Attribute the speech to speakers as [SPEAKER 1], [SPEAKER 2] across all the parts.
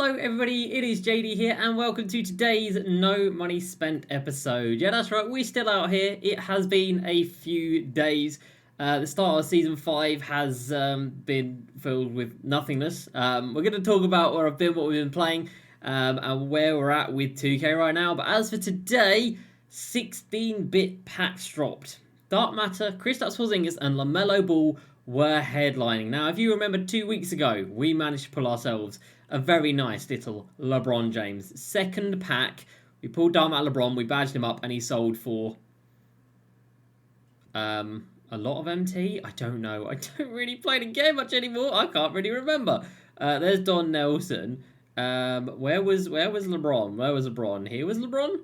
[SPEAKER 1] Hello everybody, it is JD here and welcome to today's No Money Spent episode. Yeah, that's right, we're still out here. It has been a few days. The start of Season 5 has been filled with nothingness. We're going to talk about where I've been, what we've been playing, and where we're at with 2K right now. But as for today, 16-bit packs dropped. Dark Matter, Kristaps Porzingis and LaMelo Ball were headlining. Now, if you remember 2 weeks ago, we managed to pull ourselves a very nice little LeBron James. Second pack, we pulled down at LeBron, we badged him up, and he sold for a lot of MT? I don't know. I don't really play the game much anymore. I can't really remember. There's Don Nelson. Where was LeBron? Where was LeBron? Here was LeBron?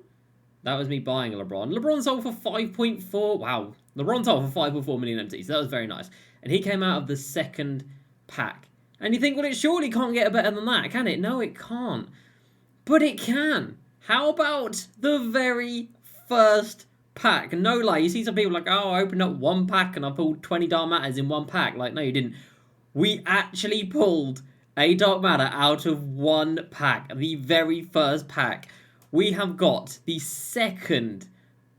[SPEAKER 1] That was me buying LeBron. LeBron sold for 5.4. Wow. LeBron sold for 5.4 million MT. So that was very nice. And he came out of the second pack. And you think, well, it surely can't get better than that, can it? No, it can't. But it can. How about the very first pack? No lie, you see some people like, oh, I opened up one pack and I pulled 20 Dark Matters in one pack. Like, no, you didn't. We actually pulled a Dark Matter out of one pack. The very first pack. We have got the second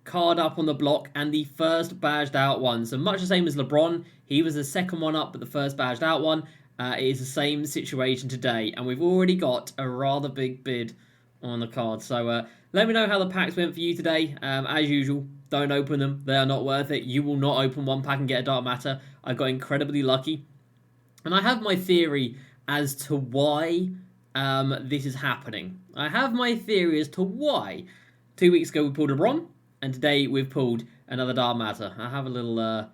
[SPEAKER 1] card up on the block and the first badged out one. So much the same as LeBron. He was the second one up, but the first badged out one. It is the same situation today, and we've already got a rather big bid on the card. So let me know how the packs went for you today. As usual, don't open them. They are not worth it. You will not open one pack and get a Dark Matter. I got incredibly lucky. And I have my theory as to why this is happening. I have my theory as to why 2 weeks ago we pulled a LeBron, and today we've pulled another Dark Matter. I have a little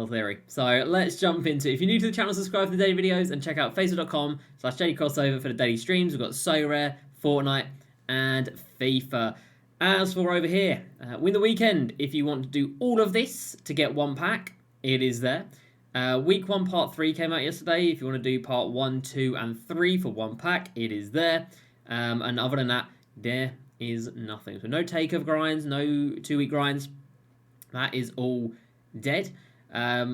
[SPEAKER 1] theory. So let's jump into it. If you're new to the channel, subscribe to the daily videos and check out facebook.com/JDCrossover for the daily streams. We've got So Rare, Fortnite, and FIFA. As for over here, win the weekend. If you want to do all of this to get one pack, it is there. Week 1 part 3 came out yesterday. If you want to do part 1, 2, and 3 for one pack, it is there. And other than that, there is nothing. So no takeover grinds, no 2-week grinds. That is all dead.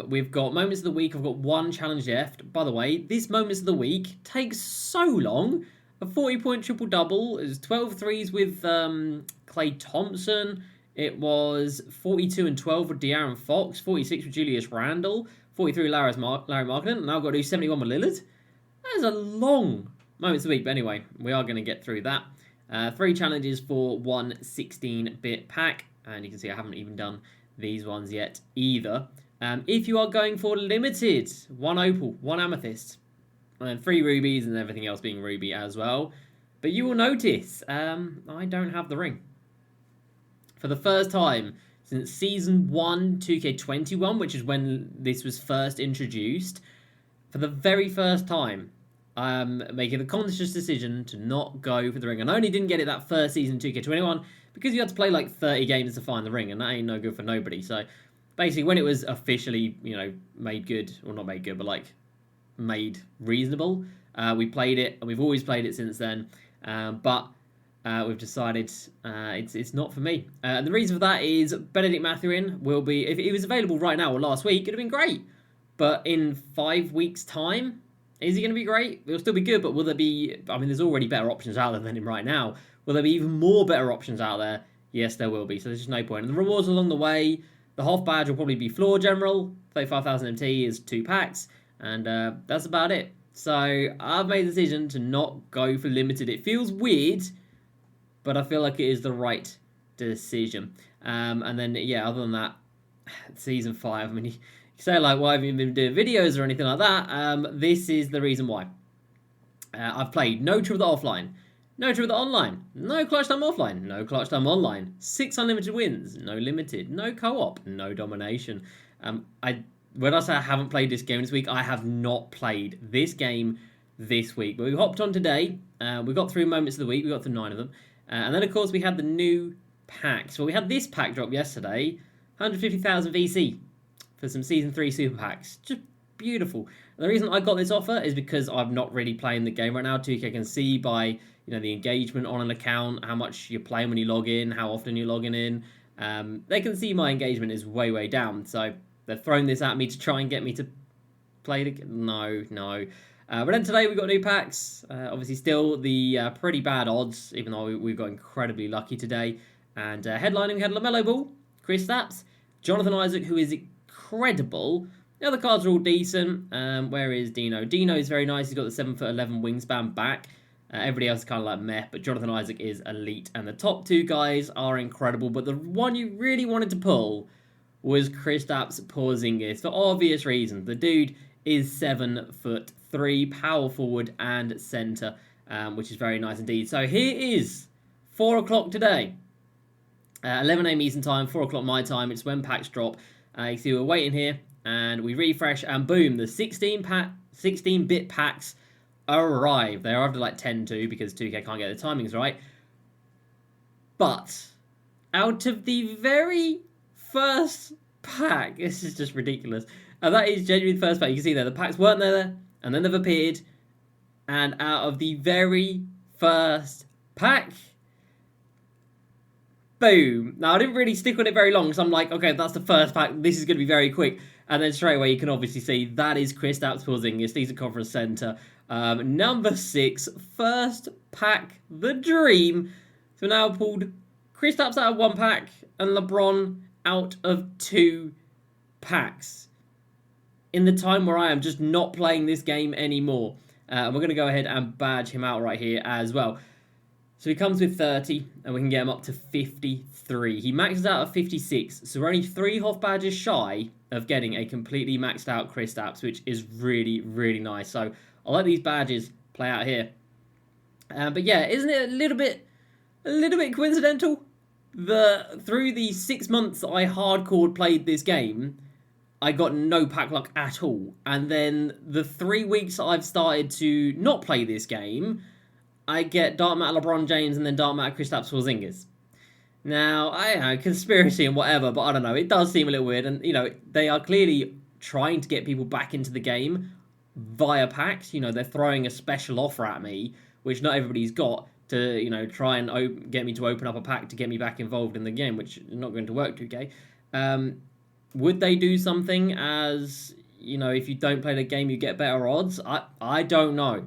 [SPEAKER 1] We've got Moments of the Week. I've got one challenge left. By the way, this Moments of the Week takes so long. A 40-point triple-double. It was 12 threes with Klay Thompson. It was 42 and 12 with De'Aaron Fox. 46 with Julius Randle. 43 with Larry Markkinen. Now I've got to do 71 with Lillard. That is a long Moments of the Week. But anyway, we are going to get through that. 3 challenges for one 16-bit pack. And you can see I haven't even done these ones yet either. If you are going for limited, 1 opal, 1 amethyst, and 3 rubies and everything else being ruby as well. But you will notice I don't have the ring. For the first time since Season 1 2K21, which is when this was first introduced, for the very first time, I'm making a conscious decision to not go for the ring. And I only didn't get it that first season 2K21 because you had to play like 30 games to find the ring, and that ain't no good for nobody. So basically, when it was officially, made good, or not made good, but like made reasonable, we played it, and we've always played it since then. But we've decided it's not for me. And the reason for that is Benedict Mathurin will be, if it was available right now or last week, it'd have been great. But in 5 weeks' time, is he going to be great? It'll still be good, but will there be, I mean, there's already better options out there than him right now. Will there be even more better options out there? Yes, there will be. So there's just no point. And the rewards along the way, the half badge will probably be floor general. 35,000 MT is 2 packs. And that's about it. So I've made the decision to not go for limited. It feels weird, but I feel like it is the right decision. And then, yeah, other than that, Season 5, I mean, you say, like, why have you been doing videos or anything like that? This is the reason why. I've played no True with the offline, no True with the online, no Clutch Time offline, no Clutch Time online, 6 unlimited wins, no limited, no co-op, no domination. When I say I haven't played this game this week, I have not played this game this week. But we hopped on today. We got through Moments of the Week. We got through 9 of them. And then, of course, we had the new packs. Well, we had this pack drop yesterday. 150,000 VC for some Season 3 Super Packs. Just beautiful. And the reason I got this offer is because I'm not really playing the game right now. 2K can see by the engagement on an account, how much you're playing when you log in, how often you're logging in. They can see my engagement is way, way down. So they've thrown this at me to try and get me to play the game. No. But then today we've got new packs. Obviously still the pretty bad odds, even though we've got incredibly lucky today. And headlining, we had LaMelo Ball, Kristaps, Jonathan Isaac, who is incredible. The other cards are all decent. Where is Dino? Dino is very nice. He's got the 7'11" wingspan back. Everybody else is kind of like meh, but Jonathan Isaac is elite. And the top two guys are incredible. But the one you really wanted to pull was Kristaps Porzingis for obvious reasons. The dude is 7'3", power forward and center, which is very nice indeed. So here is 4 o'clock today. 11 a.m. Eastern time, 4 o'clock my time. It's when packs drop. You see we're waiting here, and we refresh, and boom, the 16-bit packs arrive. They're after like 10-2 because 2K can't get the timings right. But out of the very first pack, this is just ridiculous. And that is genuinely the first pack. You can see there, the packs weren't there, and then they've appeared. And out of the very first pack, boom. Now, I didn't really stick on it very long, so I'm like, okay, that's the first pack. This is going to be very quick. And then straight away, you can obviously see that is Kristaps Porzingis. These are conference center. Number 6, first pack, the dream. So now pulled Kristaps out of 1 pack and LeBron out of 2 packs. In the time where I am just not playing this game anymore. And we're going to go ahead and badge him out right here as well. So he comes with 30, and we can get him up to 53. He maxes out at 56, so we're only 3 Hoff badges shy of getting a completely maxed out Kristaps, which is really, really nice. So I'll let these badges play out here. But yeah, isn't it a little bit coincidental that through the 6 months I hardcore played this game, I got no pack luck at all, and then the 3 weeks I've started to not play this game, I get Dark Matter LeBron James and then Dark Matter Kristaps Porzingis. Now, I know, conspiracy and whatever, but I don't know, it does seem a little weird, and, you know, they are clearly trying to get people back into the game via packs. You know, they're throwing a special offer at me, which not everybody's got, to, you know, try and get me to open up a pack to get me back involved in the game, which is not going to work, 2K. Would they do something as, you know, if you don't play the game, you get better odds? I don't know.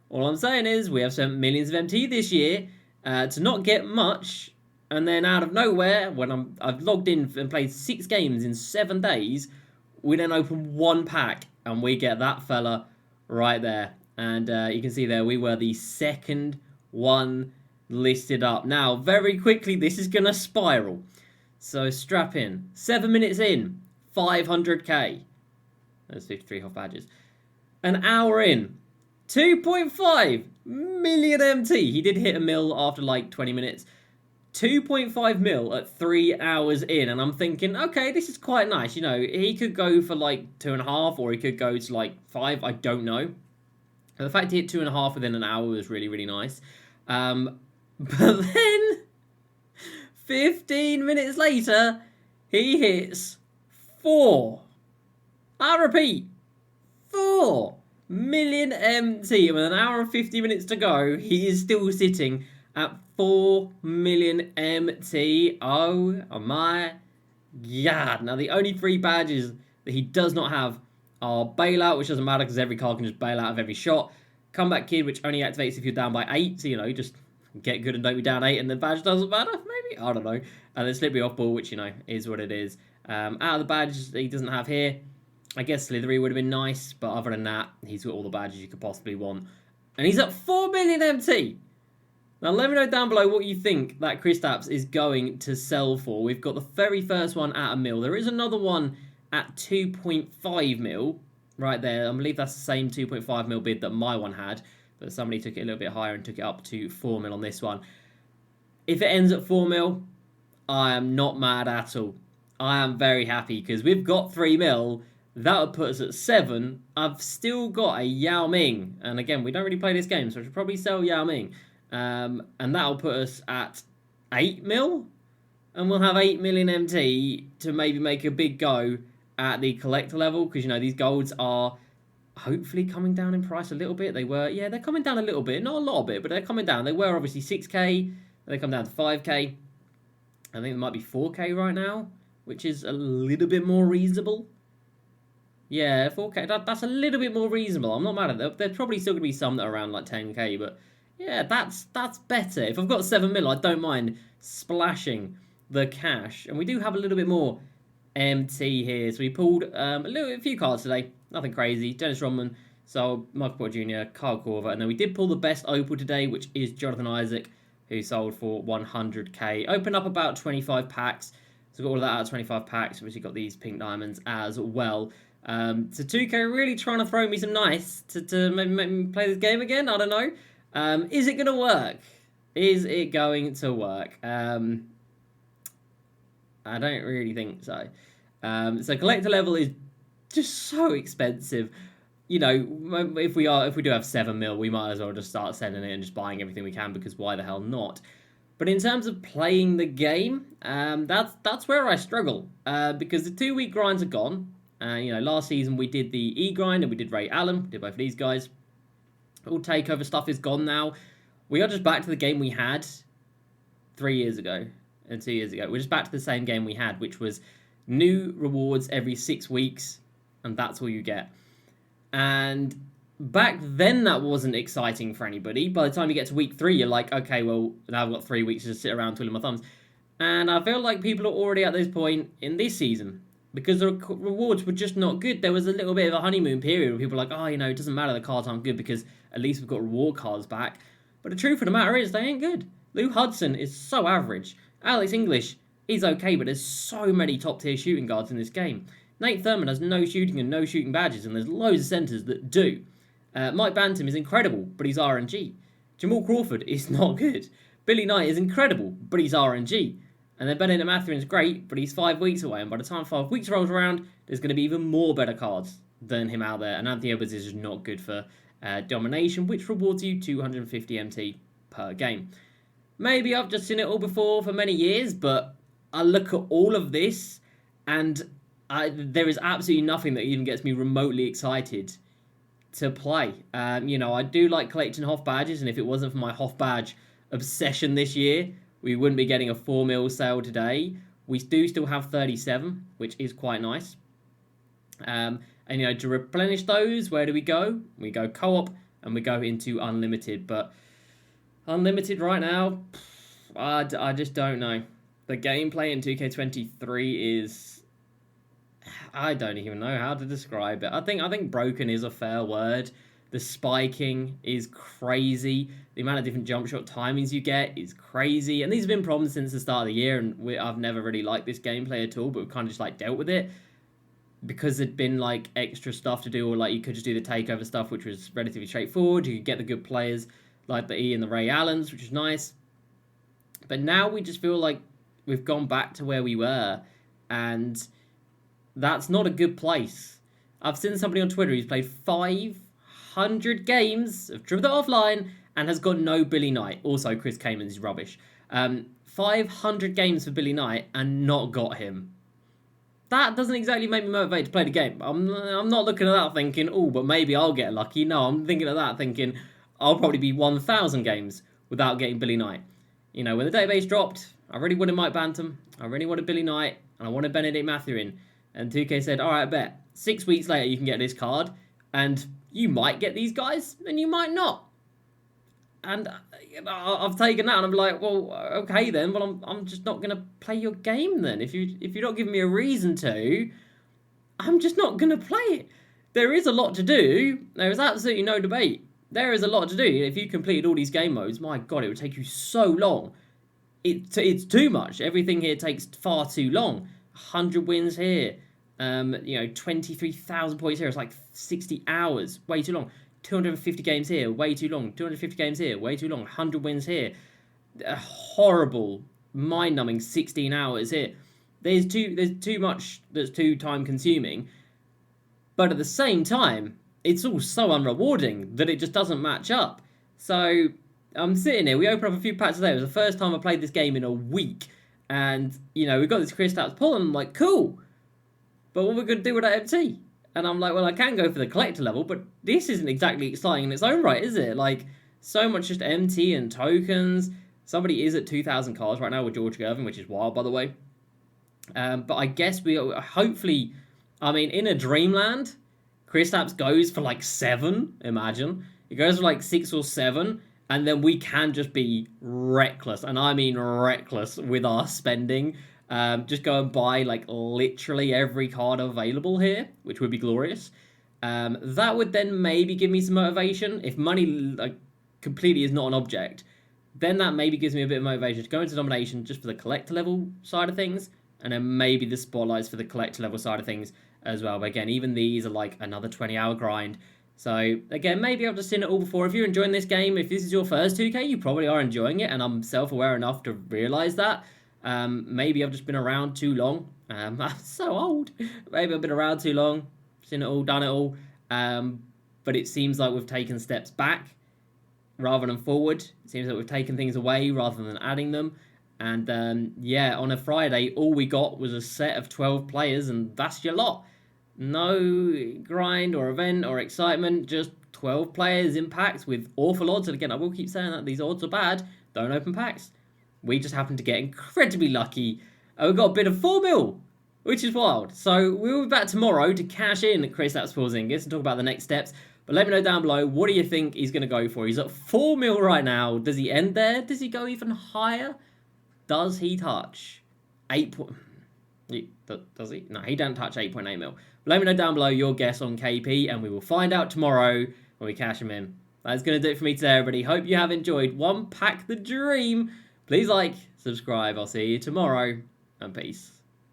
[SPEAKER 1] All I'm saying is we have spent millions of MT this year to not get much, and then out of nowhere, when I've logged in and played 6 games in 7 days, we then open 1 pack, and we get that fella right there. And you can see there, we were the second one listed up. Now, very quickly, this is going to spiral. So strap in. 7 minutes in, 500k. There's 53 Hoff badges. An hour in, 2.5 million MT. He did hit a mil after like 20 minutes. 2.5 mil at 3 hours in. And I'm thinking, okay, this is quite nice. You know, he could go for like 2.5 or he could go to like 5. I don't know. And the fact he hit 2.5 within an hour was really, really nice. But then 15 minutes later, he hits 4. I repeat, 4 million MT. With an hour and 50 minutes to go, he is still sitting at 4 million MT. Oh my god. Now, the only 3 badges that he does not have are Bailout, which doesn't matter because every card can just bail out of every shot. Comeback Kid, which only activates if you're down by 8. So, you know, just get good and don't be down 8, and the badge doesn't matter, maybe? I don't know. And then Slippery Off Ball, which, you know, is what it is. Out of the badges that he doesn't have here, I guess Slithery would have been nice, but other than that, he's got all the badges you could possibly want. And he's at 4 million MT. Now, let me know down below what you think that Kristaps is going to sell for. We've got the very first one at a mil. There is another one at 2.5 mil right there. I believe that's the same 2.5 mil bid that my one had, but somebody took it a little bit higher and took it up to 4 mil on this one. If it ends at 4 mil, I am not mad at all. I am very happy because we've got 3 mil. That would put us at 7. I've still got a Yao Ming. And again, we don't really play this game, so I should probably sell Yao Ming. And that'll put us at 8 mil. And we'll have 8 million MT to maybe make a big go at the collector level. Because, you know, these golds are hopefully coming down in price a little bit. They were, yeah, they're coming down a little bit. Not a lot of it, but they're coming down. They were obviously 6k. They come down to 5k. I think it might be 4k right now, which is a little bit more reasonable. Yeah, 4K. That's a little bit more reasonable. I'm not mad at that. There's probably still gonna be some that are around like 10K, but yeah, that's better. If I've got 7 mil, I don't mind splashing the cash. And we do have a little bit more MT here. So we pulled a few cards today. Nothing crazy. Dennis Rodman, so Michael Porter Jr., Kyle Korver, and then we did pull the best opal today, which is Jonathan Isaac, who sold for 100K. Opened up about 25 packs. So got all of that out of 25 packs. Obviously got these pink diamonds as well. So 2K really trying to throw me some nice to maybe make me play this game again. I don't know. Is it going to work? Is it going to work? I don't really think so. So collector level is just so expensive. You know, if we do have 7 mil, we might as well just start selling it and just buying everything we can, because why the hell not? But in terms of playing the game, that's where I struggle, because the 2-week grinds are gone. You know, last season we did the E grind and we did Ray Allen, we did both of these guys. All takeover stuff is gone now. We are just back to the game we had 3 years ago and 2 years ago. We're just back to the same game we had, which was new rewards every 6 weeks, and that's all you get. And back then that wasn't exciting for anybody. By the time you get to week 3, you're like, okay, well, now I've got 3 weeks to just sit around twiddling my thumbs. And I feel like people are already at this point in this season, because the rewards were just not good. There was a little bit of a honeymoon period where people were like, oh, you know, it doesn't matter, the cards aren't good because at least we've got reward cards back. But the truth of the matter is, they ain't good. Lou Hudson is so average. Alex English is okay, but there's so many top-tier shooting guards in this game. Nate Thurman has no shooting and no shooting badges, and there's loads of centers that do. Mike Bantam is incredible, but he's RNG. Jamal Crawford is not good. Billy Knight is incredible, but he's RNG. And then Benedict Mathurin's great, but he's 5 weeks away. And by the time 5 weeks rolls around, there's going to be even more better cards than him out there. And Anthony Edwards is just not good for domination, which rewards you 250 MT per game. Maybe I've just seen it all before for many years, but I look at all of this, and there is absolutely nothing that even gets me remotely excited to play. You know, I do like collecting Hoff badges, and if it wasn't for my Hoff badge obsession this year, we wouldn't be getting a 4 mil sale today. We do still have 37, which is quite nice. And, you know, to replenish those, where do we go? We go co-op, and we go into unlimited. But unlimited right now, I just don't know. The gameplay in 2K23 is... I don't even know how to describe it. I think broken is a fair word. The spiking is crazy. The amount of different jump shot timings you get is crazy. And these have been problems since the start of the year, and I've never really liked this gameplay at all, but we've kind of just like dealt with it, because there'd been like extra stuff to do, or like you could just do the takeover stuff, which was relatively straightforward. You could get the good players like the E and the Ray Allens, which is nice. But now we just feel like we've gone back to where we were, and that's not a good place. I've seen somebody on Twitter who's played 500 games of Triple Threat Offline and has got no Billy Knight. Also, Chris Kaman is rubbish. 500 games for Billy Knight and not got him. That doesn't exactly make me motivated to play the game. I'm not looking at that thinking, oh, but maybe I'll get lucky. No, I'm thinking of that thinking, I'll probably be 1,000 games without getting Billy Knight. You know, when the database dropped, I really wanted Mike Bantam, I really wanted Billy Knight, and I wanted Benedict Mathurin. And 2K said, all right, bet. 6 weeks later, you can get this card, and you might get these guys, and you might not. And I've taken that, and I'm like, well, okay then, well, I'm just not going to play your game then. If you're not giving me a reason to, I'm just not going to play it. There is a lot to do. There is absolutely no debate. There is a lot to do. If you completed all these game modes, my God, it would take you so long. It's too much. Everything here takes far too long. 100 wins here. You know, 23,000 points here. It's like 60 hours. Way too long. 250 games here. Way too long. 250 games here. Way too long. 100 wins here. A horrible, mind-numbing 16 hours here. There's too much that's too time-consuming. But at the same time, it's all so unrewarding that it just doesn't match up. So I'm sitting here. We opened up a few packs today. It was the first time I played this game in a week. And, you know, we've got this Kristaps pull, and I'm like, cool. But what are we going to do with that MT? And I'm like, well, I can go for the collector level, but this isn't exactly exciting in its own right, is it? Like, so much just MT and tokens. Somebody is at 2,000 cards right now with George Gervin, which is wild, by the way. But I guess hopefully, I mean, in a dreamland, Kristaps goes for like 7, imagine. It goes for like 6 or 7, and then we can just be reckless, and I mean reckless with our spending. Just go and buy like literally every card available here, which would be glorious. That would then maybe give me some motivation. If money like completely is not an object, then that maybe gives me a bit of motivation to go into domination just for the collector level side of things, and then maybe the spotlights for the collector level side of things as well. But again, even these are like another 20-hour grind. So again, maybe I've just seen it all before. If you're enjoying this game, if this is your first 2K, you probably are enjoying it, and I'm self-aware enough to realize that. Maybe I've just been around too long. I'm so old. Maybe I've been around too long, seen it all, done it all. But it seems like we've taken steps back rather than forward. It seems like we've taken things away rather than adding them. And yeah, on a Friday, all we got was a set of 12 players, and that's your lot. No grind or event or excitement, just 12 players in packs with awful odds. And again, I will keep saying that these odds are bad. Don't open packs. We just happened to get incredibly lucky. We got a bit of 4 mil, which is wild. So we'll be back tomorrow to cash in Kristaps Porzingis and talk about the next steps. But let me know down below, what do you think he's going to go for? He's at 4 mil right now. Does he end there? Does he go even higher? Does he touch 8 does he? No, he doesn't touch 8.8 mil. But let me know down below your guess on KP, and we will find out tomorrow when we cash him in. That's going to do it for me today, everybody. Hope you have enjoyed One Pack the Dream. Please like, subscribe. I'll see you tomorrow, and peace.